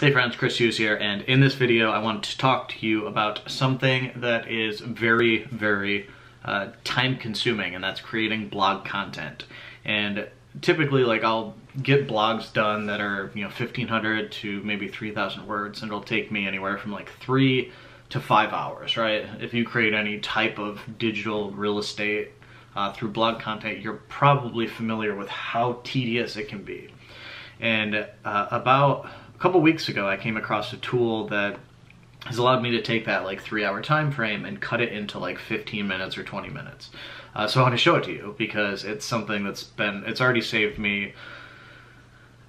Hey friends, Chris Hughes here, and in this video I want to talk to you about something that is very time consuming, and that's creating blog content. And typically, like, I'll get blogs done that are 1,500 to maybe 3,000 words, and it'll take me anywhere from like 3 to 5 hours, right? If you create any type of digital real estate through blog content, you're probably familiar with how tedious it can be. And about a couple weeks ago, I came across a tool that has allowed me to take that like 3-hour time frame and cut it into like 15 minutes or 20 minutes. So I want to show it to you because it's something it's already saved me,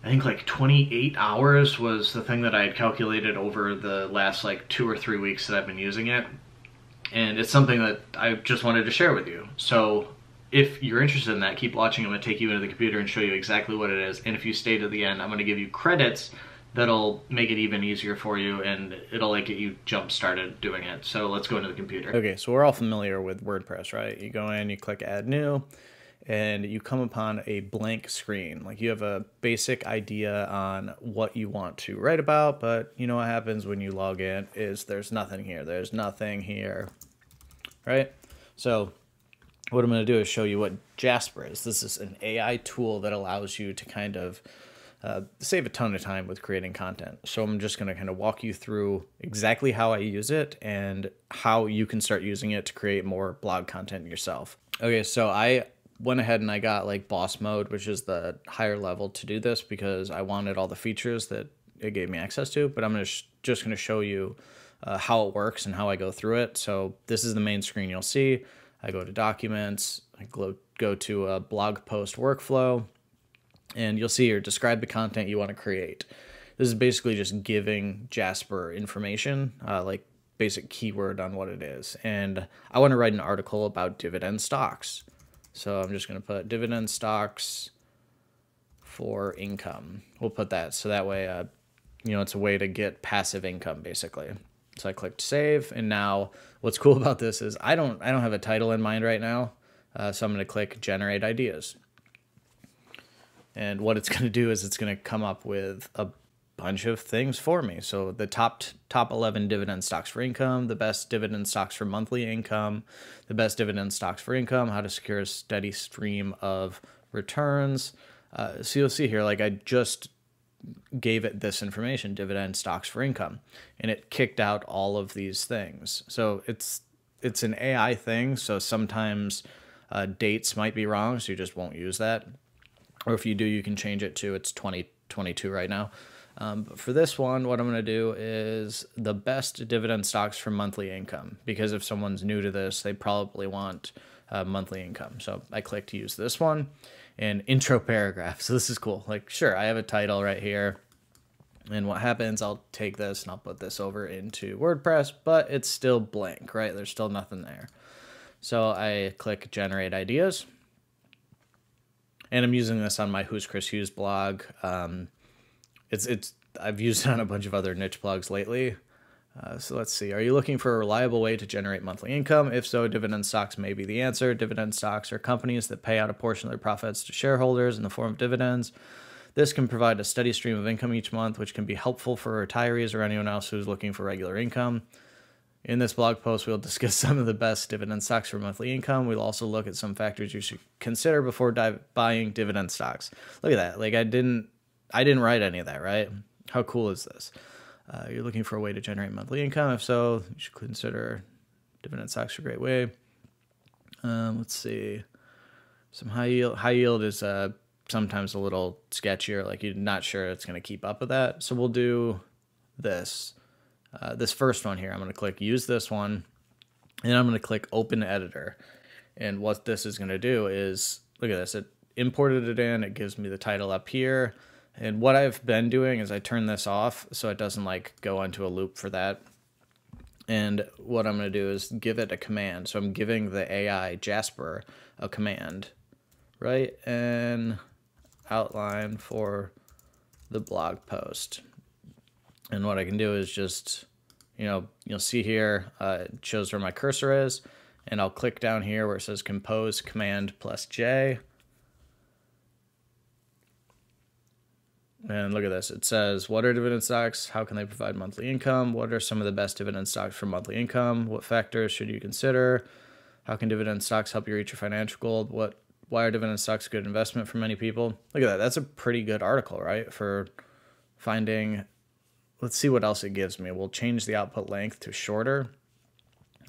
I think like 28 hours was the thing that I had calculated over the last like 2 or 3 weeks that I've been using it. And it's something that I just wanted to share with you. So if you're interested in that, keep watching. I'm going to take you into the computer and show you exactly what it is. And if you stay to the end, I'm going to give you credits that'll make it even easier for you, and it'll like get you jump started doing it. So let's go into the computer. Okay, so we're all familiar with WordPress, right? You go in, you click add new, and you come upon a blank screen. Like, you have a basic idea on what you want to write about, but you know what happens when you log in is there's nothing here. There's nothing here, right? So what I'm going to do is show you what Jasper is. This is an AI tool that allows you to kind of save a ton of time with creating content. So I'm just going to kind of walk you through exactly how I use it and how you can start using it to create more blog content yourself. Okay, so I went ahead and I got like boss mode, which is the higher level, to do this because I wanted all the features that it gave me access to, but I'm just going to show you how it works and how I go through it. So this is the main screen you'll see. I go to documents, I go to a blog post workflow, and you'll see here, describe the content you want to create. This is basically just giving Jasper information, like basic keyword on what it is. And I want to write an article about dividend stocks. So I'm just going to put dividend stocks for income. We'll put that so that way, it's a way to get passive income basically. So I clicked save, and now what's cool about this is I don't have a title in mind right now. So I'm going to click generate ideas. And what it's going to do is it's going to come up with a bunch of things for me. So the top 11 dividend stocks for income, the best dividend stocks for monthly income, the best dividend stocks for income, how to secure a steady stream of returns. So you'll see here, like, I just gave it this information, dividend stocks for income, and it kicked out all of these things. So it's an AI thing. So sometimes dates might be wrong, so you just won't use that. Or if you do, you can change it to it's 2022 right now. But for this one, what I'm going to do is the best dividend stocks for monthly income, because if someone's new to this, they probably want monthly income. So I click to use this one, and intro paragraph. So this is cool. Like, sure, I have a title right here. And what happens, I'll take this and I'll put this over into WordPress, but it's still blank, right? There's still nothing there. So I click generate ideas. And I'm using this on my Who's Chris Hughes blog. I've used it on a bunch of other niche blogs lately. So let's see. Are you looking for a reliable way to generate monthly income? If so, dividend stocks may be the answer. Dividend stocks are companies that pay out a portion of their profits to shareholders in the form of dividends. This can provide a steady stream of income each month, which can be helpful for retirees or anyone else who's looking for regular income. In this blog post, we'll discuss some of the best dividend stocks for monthly income. We'll also look at some factors you should consider before buying dividend stocks. Look at that. Like, I didn't write any of that, right? How cool is this? You're looking for a way to generate monthly income. If so, you should consider dividend stocks a great way. Let's see. Some high yield. High yield is sometimes a little sketchier. Like, you're not sure it's going to keep up with that. So we'll do this. This first one here, I'm going to click use this one, and I'm going to click open editor. And what this is going to do is, look at this, it imported it in, it gives me the title up here. And what I've been doing is I turn this off so it doesn't like go into a loop for that. And what I'm going to do is give it a command. So I'm giving the AI Jasper a command, right? And outline for the blog post. And what I can do is just, you'll see here, it shows where my cursor is, and I'll click down here where it says compose command plus J. And look at this. It says, what are dividend stocks? How can they provide monthly income? What are some of the best dividend stocks for monthly income? What factors should you consider? How can dividend stocks help you reach your financial goal? Why are dividend stocks a good investment for many people? Look at that. That's a pretty good article, right? For finding, let's see what else it gives me. We'll change the output length to shorter.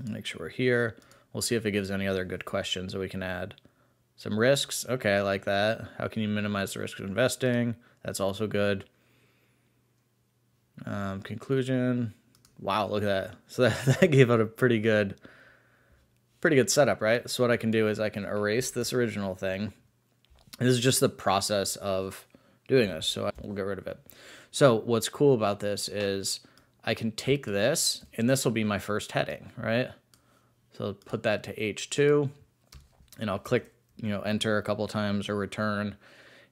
Make sure we're here. We'll see if it gives any other good questions that we can add. Some risks. Okay, I like that. How can you minimize the risk of investing? That's also good. Conclusion. Wow, look at that. So that gave out a pretty good setup, right? So what I can do is I can erase this original thing. This is just the process of doing this, so we'll get rid of it. So what's cool about this is I can take this, and this will be my first heading, right? So I'll put that to H2, and I'll click, enter a couple times or return.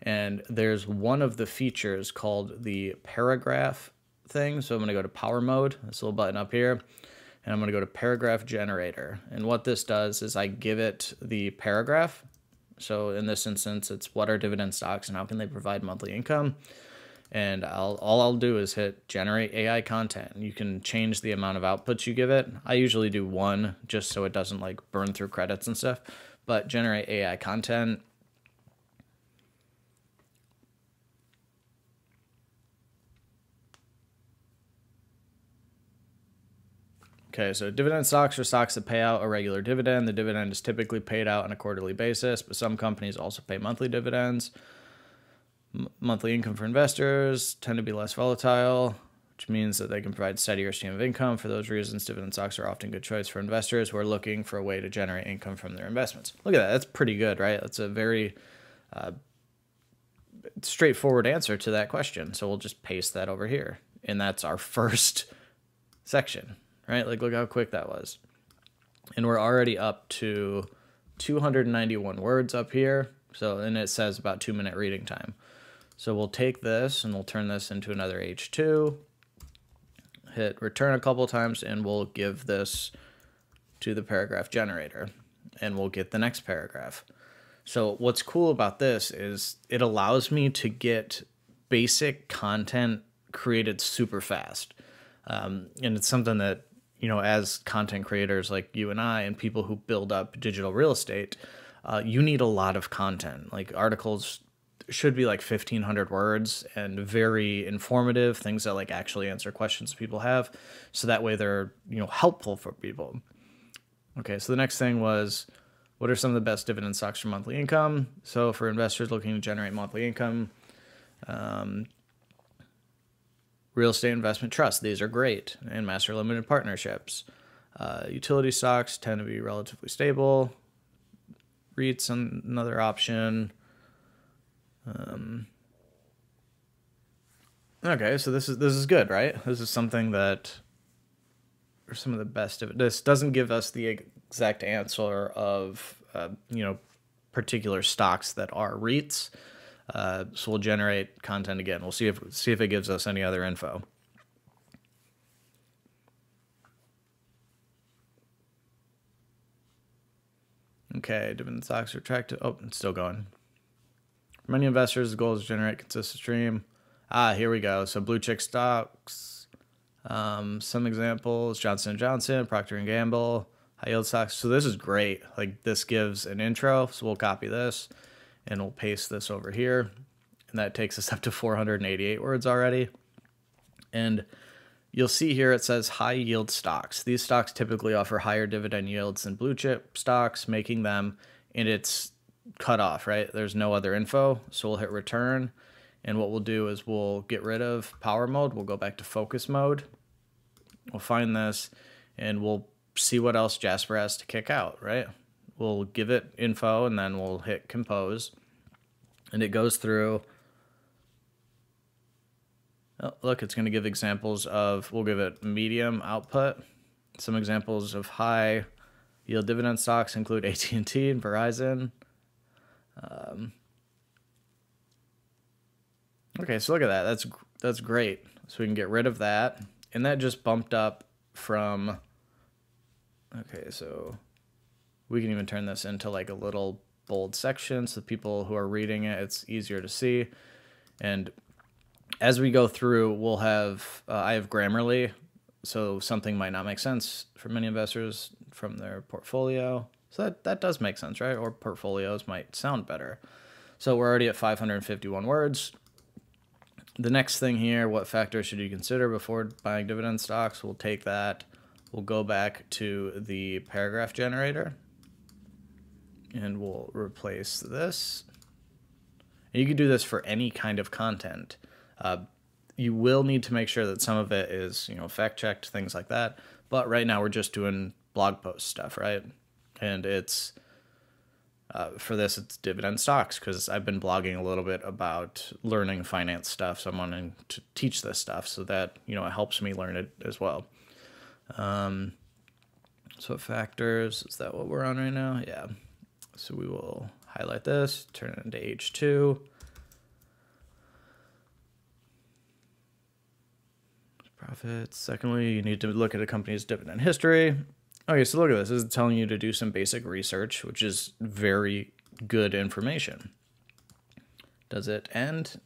And there's one of the features called the paragraph thing. So I'm going to go to power mode, this little button up here, and I'm going to go to paragraph generator. And what this does is I give it the paragraph. So in this instance, it's what are dividend stocks and how can they provide monthly income? And all I'll do is hit generate AI content. You can change the amount of outputs you give it. I usually do one just so it doesn't like burn through credits and stuff, but generate AI content. Okay, so dividend stocks are stocks that pay out a regular dividend. The dividend is typically paid out on a quarterly basis, but some companies also pay monthly dividends. Monthly income for investors tend to be less volatile, which means that they can provide steadier stream of income. For those reasons, dividend stocks are often a good choice for investors who are looking for a way to generate income from their investments. Look at that. That's pretty good, right? That's a very straightforward answer to that question. So we'll just paste that over here. And that's our first section, right? Like, look how quick that was. And we're already up to 291 words up here. So, and it says about 2-minute reading time. So we'll take this and we'll turn this into another H2, hit return a couple times, and we'll give this to the paragraph generator, and we'll get the next paragraph. So what's cool about this is it allows me to get basic content created super fast. And it's something that, as content creators like you and I and people who build up digital real estate, you need a lot of content. Like articles should be like 1,500 words and very informative, things that like actually answer questions people have. So that way they're, helpful for people. Okay, so the next thing was, what are some of the best dividend stocks for monthly income? So for investors looking to generate monthly income, real estate investment trusts, these are great, and master limited partnerships. Utility stocks tend to be relatively stable. REITs, another option. Okay, so this is good, right? This is something that are some of the best of it. This doesn't give us the exact answer of particular stocks that are REITs. So we'll generate content again. We'll see if it gives us any other info. Okay, dividend stocks are attractive. Oh, it's still going. For many investors, the goal is to generate consistent stream. Here we go. So blue chip stocks. Some examples: Johnson & Johnson, Procter & Gamble, high yield stocks. So this is great. Like this gives an intro. So we'll copy this and we'll paste this over here. And that takes us up to 488 words already. And you'll see here it says high yield stocks. These stocks typically offer higher dividend yields than blue chip stocks, making them, and it's cut off, right? There's no other info. So we'll hit return. And what we'll do is we'll get rid of power mode. We'll go back to focus mode. We'll find this and we'll see what else Jasper has to kick out, right? We'll give it info and then we'll hit compose. And it goes through. Oh, look, it's going to give examples of, we'll give it medium output. Some examples of high yield dividend stocks include AT&T and Verizon. Okay, so look at that. That's great. So we can get rid of that. And that just bumped up from, okay, so we can even turn this into like a little bold section so people who are reading it, it's easier to see. And As we go through, we'll have, I have Grammarly, so something might not make sense for many investors from their portfolio. So that does make sense, right? Or portfolios might sound better. So we're already at 551 words. The next thing here, what factors should you consider before buying dividend stocks? We'll take that. We'll go back to the paragraph generator and we'll replace this. And you can do this for any kind of content. You will need to make sure that some of it is, fact-checked, things like that. But right now we're just doing blog post stuff, right? And it's, for this, it's dividend stocks because I've been blogging a little bit about learning finance stuff. So I'm wanting to teach this stuff so that, it helps me learn it as well. So factors, is that what we're on right now? Yeah. So we will highlight this, turn it into H2. Profits. Secondly, you need to look at a company's dividend history. Okay, so look at this. This is telling you to do some basic research, which is very good information. Does it end?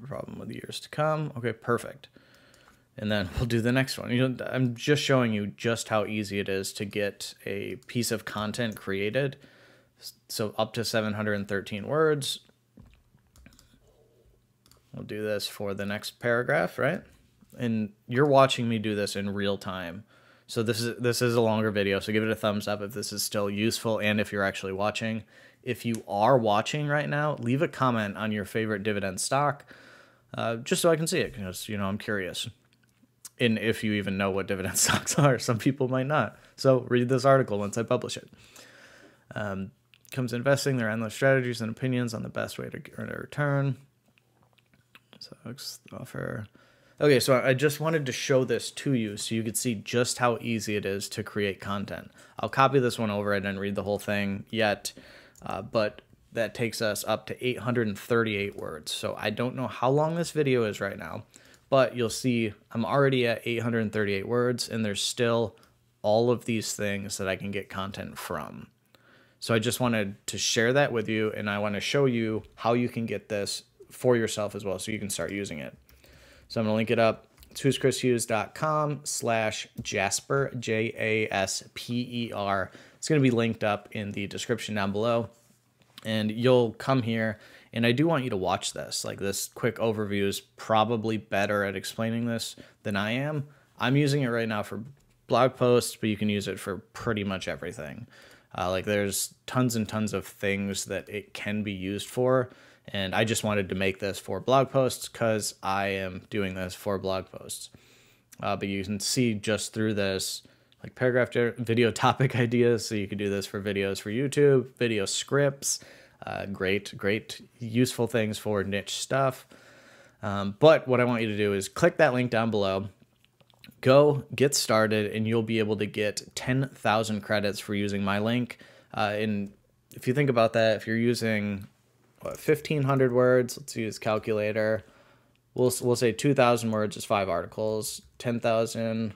Problem with years to come. Okay, perfect. And then we'll do the next one. I'm just showing you just how easy it is to get a piece of content created. So up to 713 words. We'll do this for the next paragraph, right? And you're watching me do this in real time. So this is a longer video, so give it a thumbs up if this is still useful and if you're actually watching. If you are watching right now, leave a comment on your favorite dividend stock, just so I can see it, because, I'm curious. And if you even know what dividend stocks are, some people might not. So read this article once I publish it. Comes investing, there are endless strategies and opinions on the best way to earn a return. So offer. Okay, so I just wanted to show this to you so you could see just how easy it is to create content. I'll copy this one over. I didn't read the whole thing yet, but that takes us up to 838 words. So I don't know how long this video is right now, but you'll see I'm already at 838 words, and there's still all of these things that I can get content from. So I just wanted to share that with you, and I want to show you how you can get this for yourself as well so you can start using it. So I'm going to link it up. It's whoschrishughes.com/Jasper, Jasper. It's going to be linked up in the description down below. And you'll come here, and I do want you to watch this. Like, this quick overview is probably better at explaining this than I am. I'm using it right now for blog posts, but you can use it for pretty much everything. There's tons and tons of things that it can be used for. And I just wanted to make this for blog posts because I am doing this for blog posts. But you can see just through this, like paragraph video topic ideas. So you could do this for videos for YouTube, video scripts, great, useful things for niche stuff. But what I want you to do is click that link down below, go get started, and you'll be able to get 10,000 credits for using my link. And if you think about that, if you're using 1,500 words, let's use calculator. We'll say 2,000 words is 5 articles. 10,000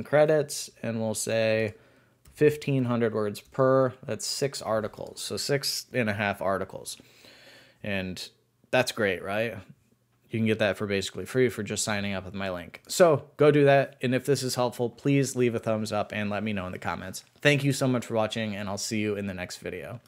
credits, and we'll say 1,500 words per. That's 6 articles, so 6.5 articles, and that's great, right? You can get that for basically free for just signing up with my link. So go do that. And if this is helpful, please leave a thumbs up and let me know in the comments. Thank you so much for watching, and I'll see you in the next video.